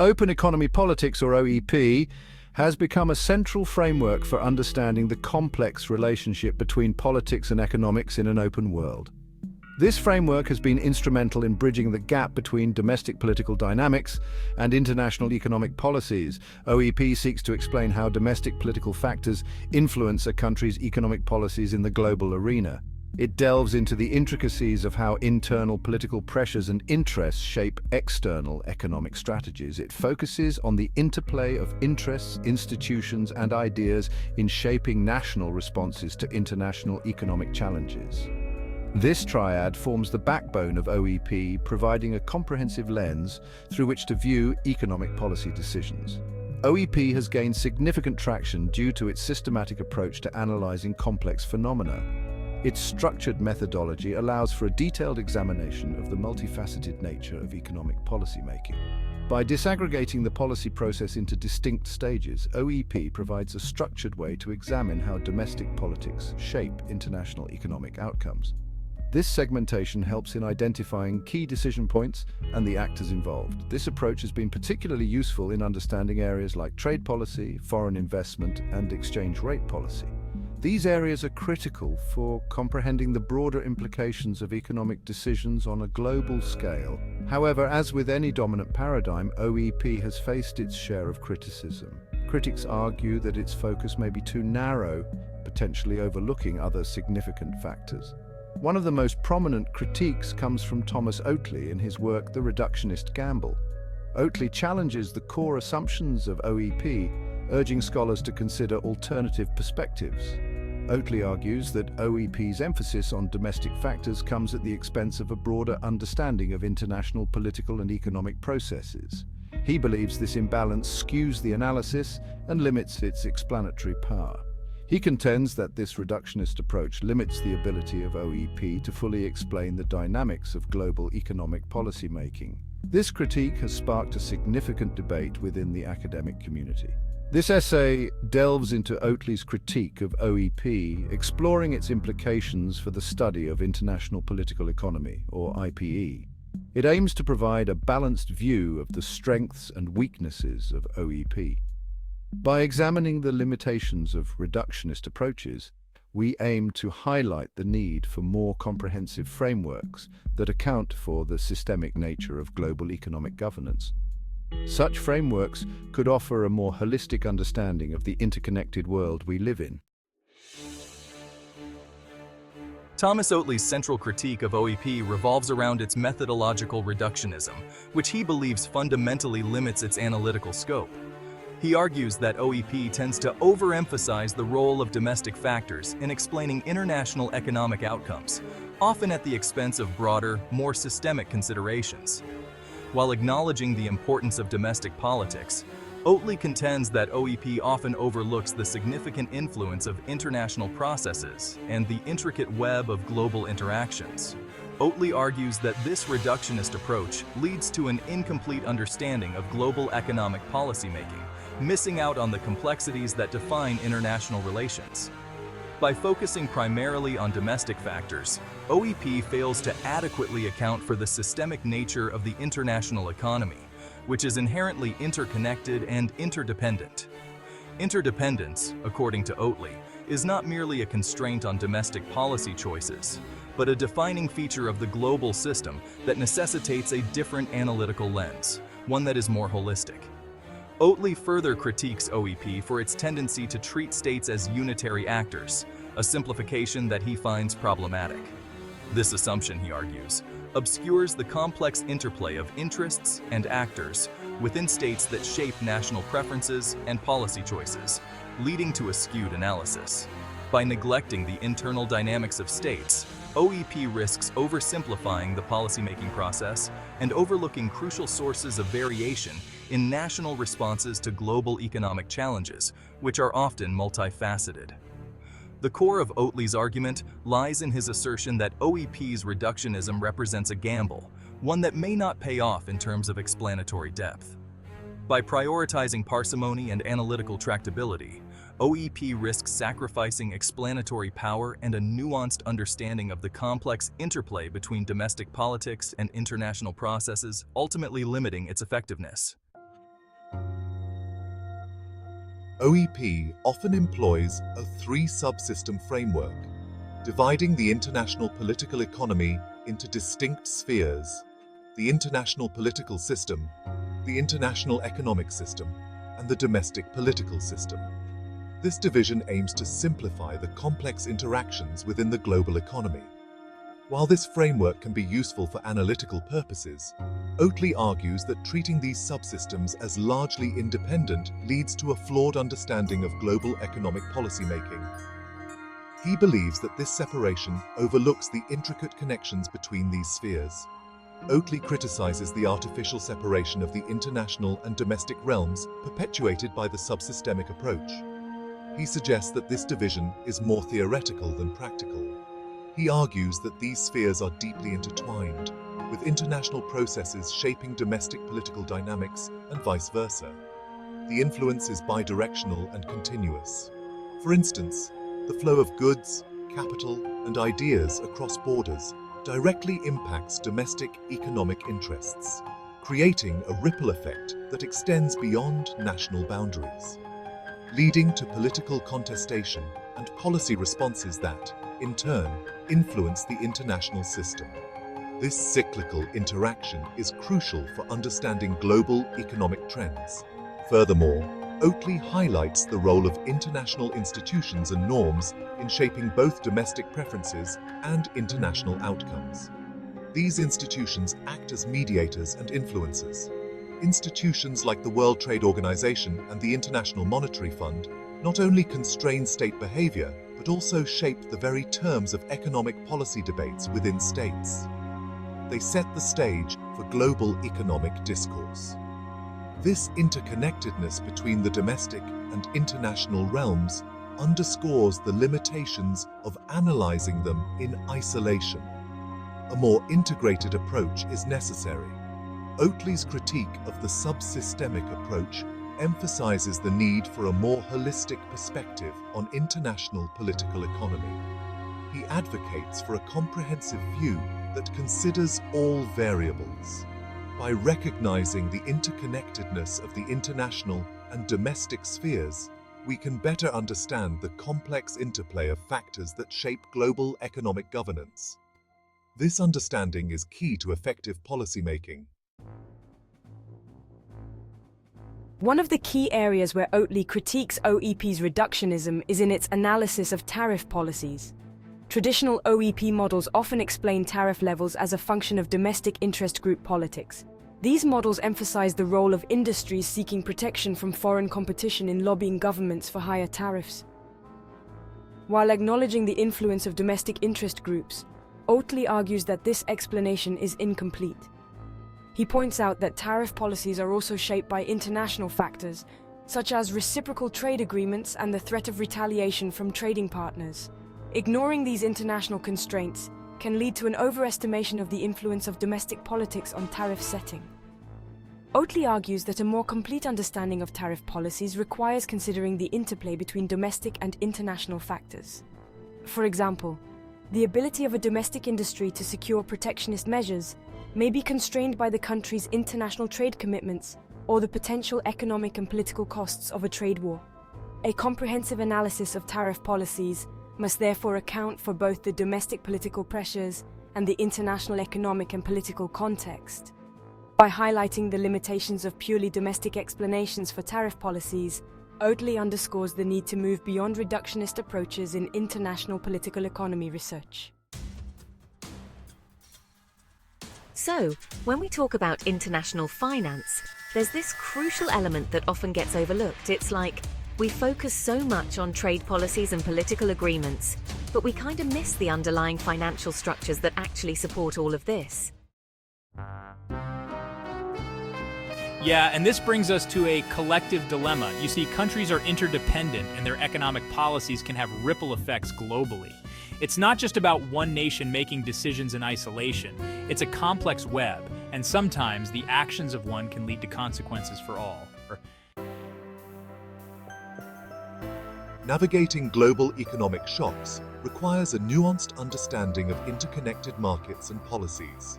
Open economy politics, or OEP, has become a central framework for understanding the complex relationship between politics and economics in an open world. This framework has been instrumental in bridging the gap between domestic political dynamics and international economic policies. OEP seeks to explain how domestic political factors influence a country's economic policies in the global arena. It delves into the intricacies of how internal political pressures and interests shape external economic strategies. It focuses on the interplay of interests, institutions, and ideas in shaping national responses to international economic challenges. This triad forms the backbone of OEP, providing a comprehensive lens through which to view economic policy decisions. OEP has gained significant traction due to its systematic approach to analyzing complex phenomena. Its structured methodology allows for a detailed examination of the multifaceted nature of economic policymaking. By disaggregating the policy process into distinct stages, OEP provides a structured way to examine how domestic politics shape international economic outcomes. This segmentation helps in identifying key decision points and the actors involved. This approach has been particularly useful in understanding areas like trade policy, foreign investment, and exchange rate policy. These areas are critical for comprehending the broader implications of economic decisions on a global scale. However, as with any dominant paradigm, OEP has faced its share of criticism. Critics argue that its focus may be too narrow, potentially overlooking other significant factors. One of the most prominent critiques comes from Thomas Oatley in his work The Reductionist Gamble. Oatley challenges the core assumptions of OEP, urging scholars to consider alternative perspectives. Oatley argues that OEP's emphasis on domestic factors comes at the expense of a broader understanding of international political and economic processes. He believes this imbalance skews the analysis and limits its explanatory power. He contends that this reductionist approach limits the ability of OEP to fully explain the dynamics of global economic policymaking. This critique has sparked a significant debate within the academic community. This essay delves into Oatley's critique of OEP, exploring its implications for the study of international political economy, or IPE. It aims to provide a balanced view of the strengths and weaknesses of OEP. By examining the limitations of reductionist approaches, we aim to highlight the need for more comprehensive frameworks that account for the systemic nature of global economic governance. Such frameworks could offer a more holistic understanding of the interconnected world we live in. Thomas Oatley's central critique of OEP revolves around its methodological reductionism, which he believes fundamentally limits its analytical scope. He argues that OEP tends to overemphasize the role of domestic factors in explaining international economic outcomes, often at the expense of broader, more systemic considerations. While acknowledging the importance of domestic politics, Oatley contends that OEP often overlooks the significant influence of international processes and the intricate web of global interactions. Oatley argues that this reductionist approach leads to an incomplete understanding of global economic policymaking, missing out on the complexities that define international relations. By focusing primarily on domestic factors, OEP fails to adequately account for the systemic nature of the international economy, which is inherently interconnected and interdependent. Interdependence, according to Oatley, is not merely a constraint on domestic policy choices, but a defining feature of the global system that necessitates a different analytical lens, one that is more holistic. Oatley further critiques OEP for its tendency to treat states as unitary actors, a simplification that he finds problematic. This assumption, he argues, obscures the complex interplay of interests and actors within states that shape national preferences and policy choices, leading to a skewed analysis. By neglecting the internal dynamics of states, OEP risks oversimplifying the policymaking process and overlooking crucial sources of variation in national responses to global economic challenges, which are often multifaceted. The core of Oatley's argument lies in his assertion that OEP's reductionism represents a gamble, one that may not pay off in terms of explanatory depth. By prioritizing parsimony and analytical tractability, OEP risks sacrificing explanatory power and a nuanced understanding of the complex interplay between domestic politics and international processes, ultimately limiting its effectiveness. OEP often employs a three-subsystem framework, dividing the international political economy into distinct spheres: the international political system, the international economic system, and the domestic political system. This division aims to simplify the complex interactions within the global economy. While this framework can be useful for analytical purposes, Oatley argues that treating these subsystems as largely independent leads to a flawed understanding of global economic policymaking. He believes that this separation overlooks the intricate connections between these spheres. Oatley criticizes the artificial separation of the international and domestic realms perpetuated by the subsystemic approach. He suggests that this division is more theoretical than practical. He argues that these spheres are deeply intertwined, with international processes shaping domestic political dynamics and vice versa. The influence is bidirectional and continuous. For instance, the flow of goods, capital, and ideas across borders directly impacts domestic economic interests, creating a ripple effect that extends beyond national boundaries, leading to political contestation and policy responses that, in turn, influence the international system. This cyclical interaction is crucial for understanding global economic trends. Furthermore, Oatley highlights the role of international institutions and norms in shaping both domestic preferences and international outcomes. These institutions act as mediators and influencers. Institutions like the World Trade Organization and the International Monetary Fund not only constrain state behavior, but also shape the very terms of economic policy debates within states. They set the stage for global economic discourse. This interconnectedness between the domestic and international realms underscores the limitations of analyzing them in isolation. A more integrated approach is necessary. Oatley's critique of the subsystemic approach emphasizes the need for a more holistic perspective on international political economy. He advocates for a comprehensive view that considers all variables. By recognizing the interconnectedness of the international and domestic spheres, we can better understand the complex interplay of factors that shape global economic governance. This understanding is key to effective policymaking. One of the key areas where Oatley critiques OEP's reductionism is in its analysis of tariff policies. Traditional OEP models often explain tariff levels as a function of domestic interest group politics. These models emphasize the role of industries seeking protection from foreign competition in lobbying governments for higher tariffs. While acknowledging the influence of domestic interest groups, Oatley argues that this explanation is incomplete. He points out that tariff policies are also shaped by international factors, such as reciprocal trade agreements and the threat of retaliation from trading partners. Ignoring these international constraints can lead to an overestimation of the influence of domestic politics on tariff setting. Oatley argues that a more complete understanding of tariff policies requires considering the interplay between domestic and international factors. For example, the ability of a domestic industry to secure protectionist measures may be constrained by the country's international trade commitments or the potential economic and political costs of a trade war. A comprehensive analysis of tariff policies must therefore account for both the domestic political pressures and the international economic and political context. By highlighting the limitations of purely domestic explanations for tariff policies, Oatley underscores the need to move beyond reductionist approaches in international political economy research. So, when we talk about international finance, there's this crucial element that often gets overlooked. It's like, we focus so much on trade policies and political agreements, but we kind of miss the underlying financial structures that actually support all of this. Yeah, and this brings us to a collective dilemma. You see, countries are interdependent and their economic policies can have ripple effects globally. It's not just about one nation making decisions in isolation. It's a complex web, and sometimes the actions of one can lead to consequences for all. Navigating global economic shocks requires a nuanced understanding of interconnected markets and policies.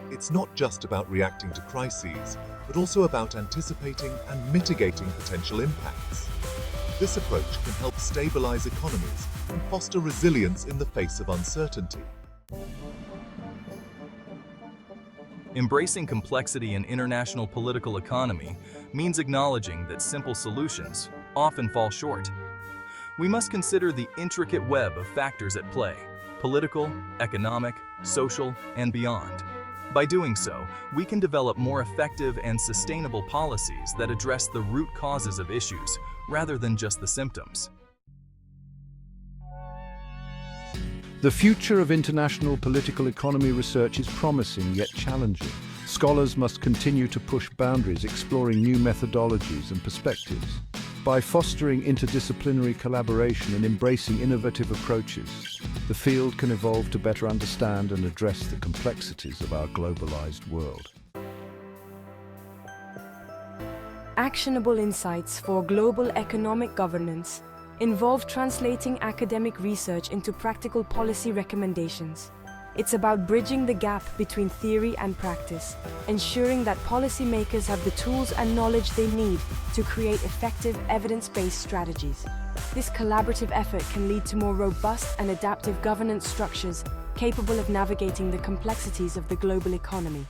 It's not just about reacting to crises, but also about anticipating and mitigating potential impacts. This approach can help stabilize economies and foster resilience in the face of uncertainty. Embracing complexity in international political economy means acknowledging that simple solutions often fall short. We must consider the intricate web of factors at play: political, economic, social, and beyond. By doing so, we can develop more effective and sustainable policies that address the root causes of issues rather than just the symptoms. The future of international political economy research is promising yet challenging. Scholars must continue to push boundaries, exploring new methodologies and perspectives. By fostering interdisciplinary collaboration and embracing innovative approaches, the field can evolve to better understand and address the complexities of our globalized world. Actionable insights for global economic governance involve translating academic research into practical policy recommendations. It's about bridging the gap between theory and practice, ensuring that policymakers have the tools and knowledge they need to create effective evidence-based strategies. This collaborative effort can lead to more robust and adaptive governance structures capable of navigating the complexities of the global economy.